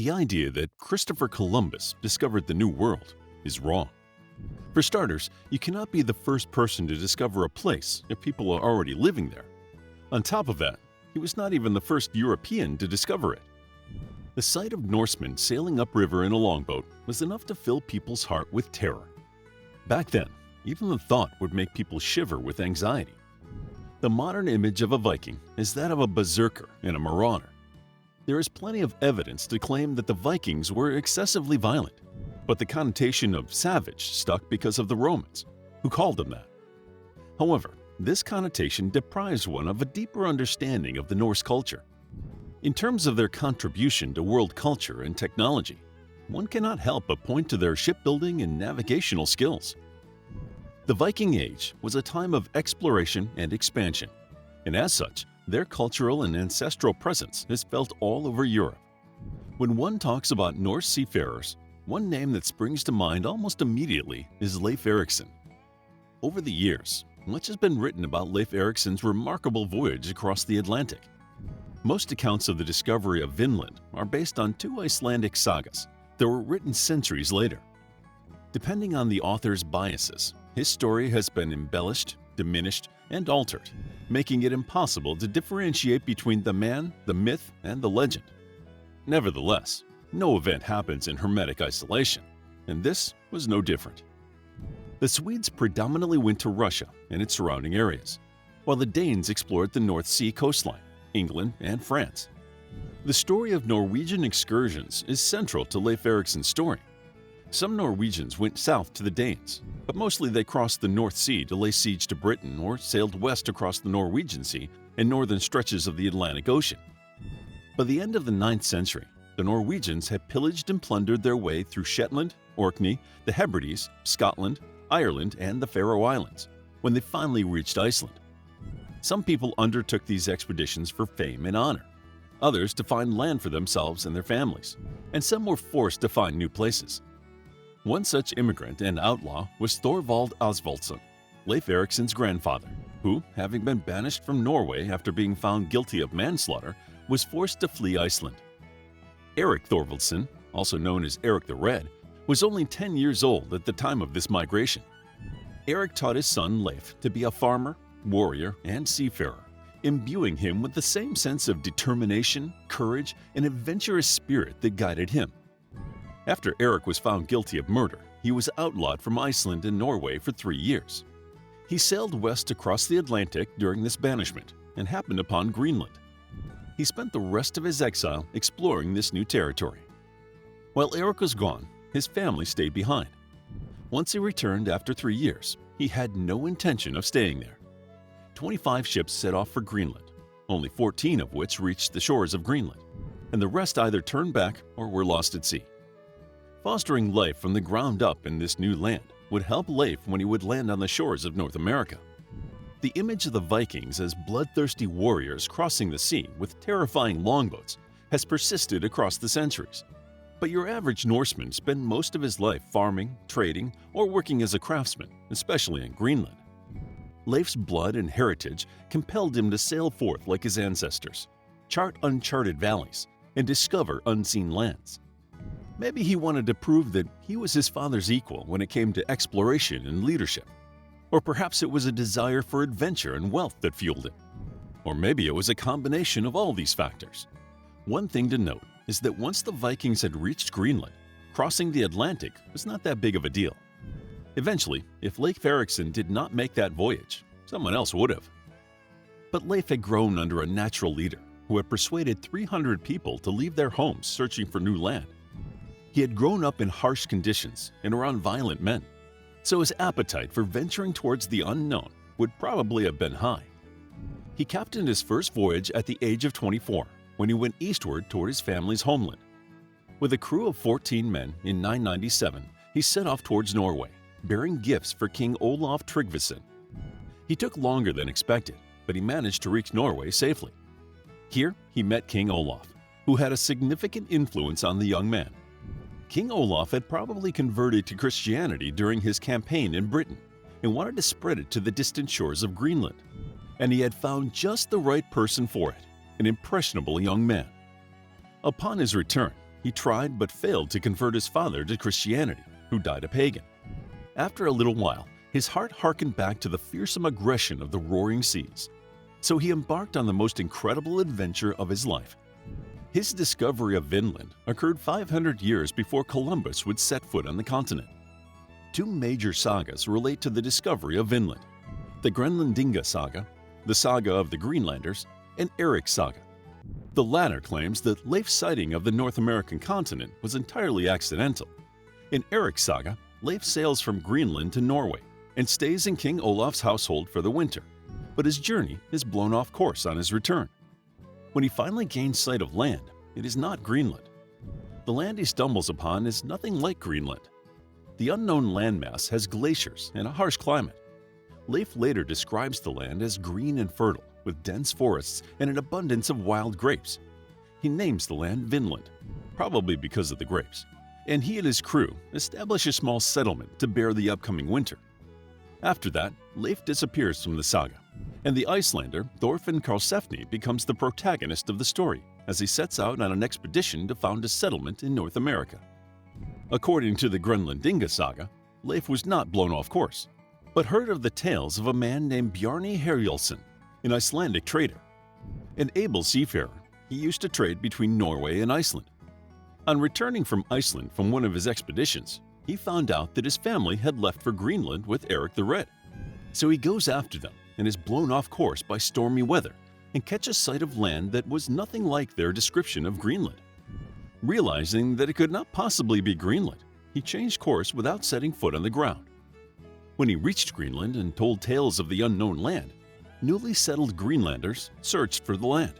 The idea that Christopher Columbus discovered the New World is wrong. For starters, you cannot be the first person to discover a place if people are already living there. On top of that, he was not even the first European to discover it. The sight of Norsemen sailing upriver in a longboat was enough to fill people's heart with terror. Back then, even the thought would make people shiver with anxiety. The modern image of a Viking is that of a berserker and a marauder. There is plenty of evidence to claim that the Vikings were excessively violent, but the connotation of savage stuck because of the Romans, who called them that. However, this connotation deprives one of a deeper understanding of the Norse culture. In terms of their contribution to world culture and technology, one cannot help but point to their shipbuilding and navigational skills. The Viking Age was a time of exploration and expansion, and as such, their cultural and ancestral presence is felt all over Europe. When one talks about Norse seafarers, one name that springs to mind almost immediately is Leif Erikson. Over the years, much has been written about Leif Erikson's remarkable voyage across the Atlantic. Most accounts of the discovery of Vinland are based on two Icelandic sagas that were written centuries later. Depending on the author's biases, his story has been embellished, diminished, and altered, making it impossible to differentiate between the man, the myth, and the legend. Nevertheless, no event happens in hermetic isolation, and this was no different. The Swedes predominantly went to Russia and its surrounding areas, while the Danes explored the North Sea coastline, England, and France. The story of Norwegian excursions is central to Leif Erikson's story. Some Norwegians went south to the Danes, but mostly they crossed the North Sea to lay siege to Britain or sailed west across the Norwegian Sea and northern stretches of the Atlantic Ocean. By the end of the 9th century, the Norwegians had pillaged and plundered their way through Shetland, Orkney, the Hebrides, Scotland, Ireland, and the Faroe Islands, when they finally reached Iceland. Some people undertook these expeditions for fame and honor, others to find land for themselves and their families, and some were forced to find new places. One such immigrant and outlaw was Thorvald Osvaldsson, Leif Erikson's grandfather, who, having been banished from Norway after being found guilty of manslaughter, was forced to flee Iceland. Erik Thorvaldsson, also known as Erik the Red, was only 10 years old at the time of this migration. Erik taught his son Leif to be a farmer, warrior, and seafarer, imbuing him with the same sense of determination, courage, and adventurous spirit that guided him. After Erik was found guilty of murder, he was outlawed from Iceland and Norway for 3 years. He sailed west across the Atlantic during this banishment and happened upon Greenland. He spent the rest of his exile exploring this new territory. While Erik was gone, his family stayed behind. Once he returned after 3 years, he had no intention of staying there. 25 ships set off for Greenland, only 14 of which reached the shores of Greenland, and the rest either turned back or were lost at sea. Fostering life from the ground up in this new land would help Leif when he would land on the shores of North America. The image of the Vikings as bloodthirsty warriors crossing the sea with terrifying longboats has persisted across the centuries. But your average Norseman spent most of his life farming, trading, or working as a craftsman, especially in Greenland. Leif's blood and heritage compelled him to sail forth like his ancestors, chart uncharted valleys, and discover unseen lands. Maybe he wanted to prove that he was his father's equal when it came to exploration and leadership. Or perhaps it was a desire for adventure and wealth that fueled him. Or maybe it was a combination of all these factors. One thing to note is that once the Vikings had reached Greenland, crossing the Atlantic was not that big of a deal. Eventually, if Leif Erikson did not make that voyage, someone else would have. But Leif had grown under a natural leader who had persuaded 300 people to leave their homes searching for new land. He had grown up in harsh conditions and around violent men, so his appetite for venturing towards the unknown would probably have been high. He captained his first voyage at the age of 24 when he went eastward toward his family's homeland. With a crew of 14 men in 997, he set off towards Norway, bearing gifts for King Olaf Tryggvason. He took longer than expected, but he managed to reach Norway safely. Here, he met King Olaf, who had a significant influence on the young man. King Olaf had probably converted to Christianity during his campaign in Britain and wanted to spread it to the distant shores of Greenland. And he had found just the right person for it, an impressionable young man. Upon his return, he tried but failed to convert his father to Christianity, who died a pagan. After a little while, his heart harkened back to the fearsome aggression of the roaring seas. So he embarked on the most incredible adventure of his life. His discovery of Vinland occurred 500 years before Columbus would set foot on the continent. Two major sagas relate to the discovery of Vinland: the Thegrenlindinga saga, the saga of the Greenlanders, and Erik's saga. The latter claims that Leif's sighting of the North American continent was entirely accidental. In Erik's saga, Leif sails from Greenland to Norway and stays in King Olaf's household for the winter, but his journey is blown off course on his return. When he finally gains sight of land, it is not Greenland. The land he stumbles upon is nothing like Greenland. The unknown landmass has glaciers and a harsh climate. Leif later describes the land as green and fertile, with dense forests and an abundance of wild grapes. He names the land Vinland, probably because of the grapes, and he and his crew establish a small settlement to bear the upcoming winter. After that, Leif disappears from the saga, and the Icelander Thorfinn Karlsefni becomes the protagonist of the story as he sets out on an expedition to found a settlement in North America. According to the Greenlandinga saga, Leif was not blown off course, but heard of the tales of a man named Bjarni Herjolfsson, an Icelandic trader. An able seafarer, he used to trade between Norway and Iceland. On returning from Iceland from one of his expeditions, he found out that his family had left for Greenland with Eric the Red. So he goes after them and is blown off course by stormy weather and catches sight of land that was nothing like their description of Greenland. Realizing that it could not possibly be Greenland, he changed course without setting foot on the ground. When he reached Greenland and told tales of the unknown land, newly settled Greenlanders searched for the land.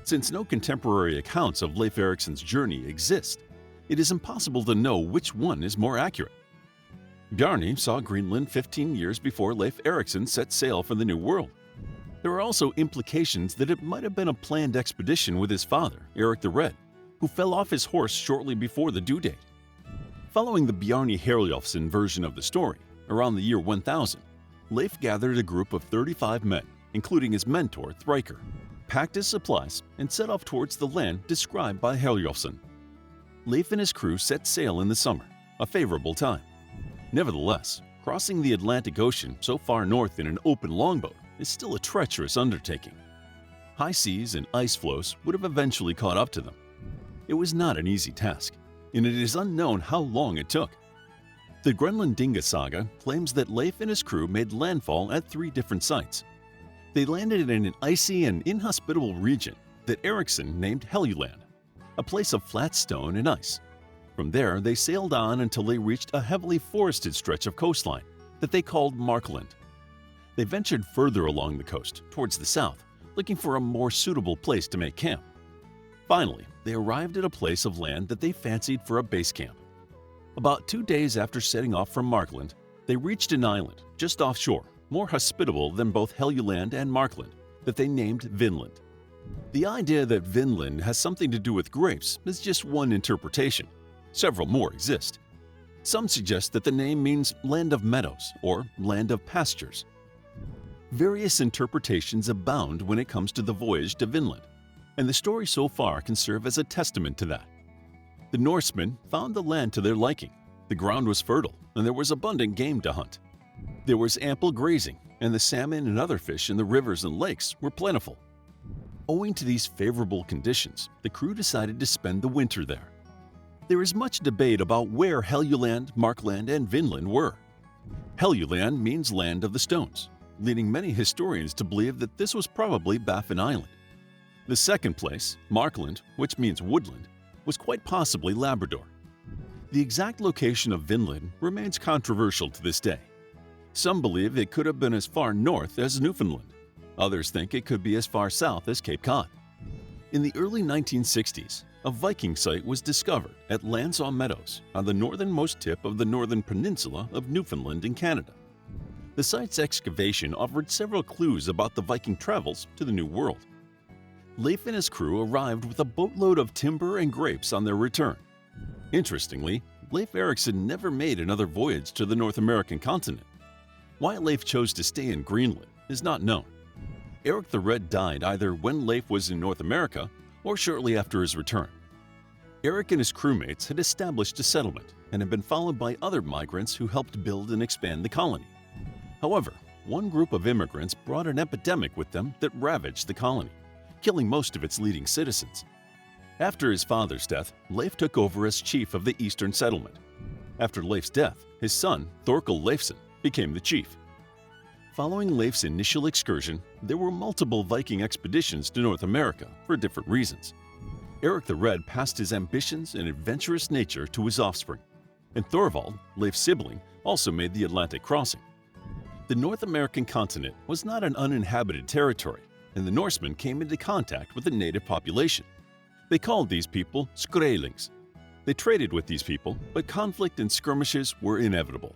Since no contemporary accounts of Leif Erikson's journey exist, it is impossible to know which one is more accurate. Bjarni saw Greenland 15 years before Leif Erikson set sail for the New World. There are also implications that it might have been a planned expedition with his father, Eric the Red, who fell off his horse shortly before the due date. Following the Bjarni Herjolfsson version of the story, around the year 1000, Leif gathered a group of 35 men, including his mentor Thriker, packed his supplies, and set off towards the land described by Herjolfsson. Leif and his crew set sail in the summer, a favorable time. Nevertheless, crossing the Atlantic Ocean so far north in an open longboat is still a treacherous undertaking. High seas and ice floes would have eventually caught up to them. It was not an easy task, and it is unknown how long it took. The Greenlandinga saga claims that Leif and his crew made landfall at 3 different sites. They landed in an icy and inhospitable region that Erikson named Helluland, a place of flat stone and ice. From there, they sailed on until they reached a heavily forested stretch of coastline that they called Markland. They ventured further along the coast, towards the south, looking for a more suitable place to make camp. Finally, they arrived at a place of land that they fancied for a base camp. About 2 days after setting off from Markland, they reached an island just offshore, more hospitable than both Helluland and Markland, that they named Vinland. The idea that Vinland has something to do with grapes is just one interpretation. Several more exist. Some suggest that the name means land of meadows or land of pastures. Various interpretations abound when it comes to the voyage to Vinland, and the story so far can serve as a testament to that. The Norsemen found the land to their liking. The ground was fertile, and there was abundant game to hunt. There was ample grazing, and the salmon and other fish in the rivers and lakes were plentiful. Owing to these favorable conditions, the crew decided to spend the winter there. There is much debate about where Helluland, Markland, and Vinland were. Helluland means land of the stones, leading many historians to believe that this was probably Baffin Island. The second place, Markland, which means woodland, was quite possibly Labrador. The exact location of Vinland remains controversial to this day. Some believe it could have been as far north as Newfoundland. Others think it could be as far south as Cape Cod. In the early 1960s, a Viking site was discovered at Landsaw Meadows on the northernmost tip of the northern peninsula of Newfoundland in Canada. The site's excavation offered several clues about the Viking travels to the New World. Leif and his crew arrived with a boatload of timber and grapes on their return. Interestingly, Leif Erikson never made another voyage to the North American continent. Why Leif chose to stay in Greenland is not known. Eric the Red died either when Leif was in North America or shortly after his return. Eric and his crewmates had established a settlement and had been followed by other migrants who helped build and expand the colony. However, one group of immigrants brought an epidemic with them that ravaged the colony, killing most of its leading citizens. After his father's death, Leif took over as chief of the eastern settlement. After Leif's death, his son, Thorkel Leifson, became the chief. Following Leif's initial excursion, there were multiple Viking expeditions to North America for different reasons. Eric the Red passed his ambitions and adventurous nature to his offspring, and Thorvald, Leif's sibling, also made the Atlantic crossing. The North American continent was not an uninhabited territory, and the Norsemen came into contact with the native population. They called these people Skrælings. They traded with these people, but conflict and skirmishes were inevitable.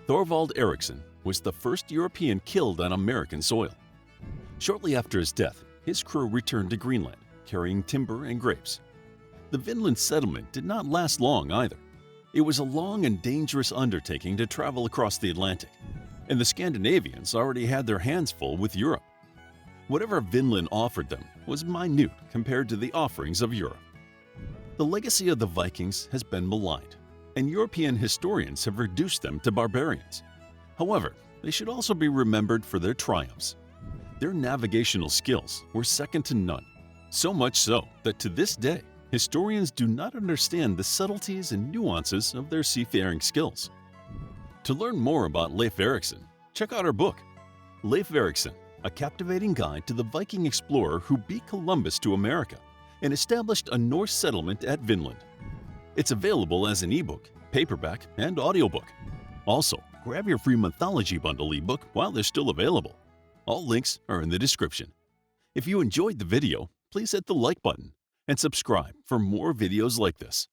Thorvald Erikson was the first European killed on American soil. Shortly after his death, his crew returned to Greenland, carrying timber and grapes. The Vinland settlement did not last long either. It was a long and dangerous undertaking to travel across the Atlantic, and the Scandinavians already had their hands full with Europe. Whatever Vinland offered them was minute compared to the offerings of Europe. The legacy of the Vikings has been maligned, and European historians have reduced them to barbarians. However, they should also be remembered for their triumphs. Their navigational skills were second to none, so much so that to this day, historians do not understand the subtleties and nuances of their seafaring skills. To learn more about Leif Erikson, check out our book, Leif Erikson, a captivating guide to the Viking explorer who beat Columbus to America and established a Norse settlement at Vinland. It's available as an ebook, paperback, and audiobook. Also, grab your free mythology bundle ebook while they're still available. All links are in the description. If you enjoyed the video, please hit the like button and subscribe for more videos like this.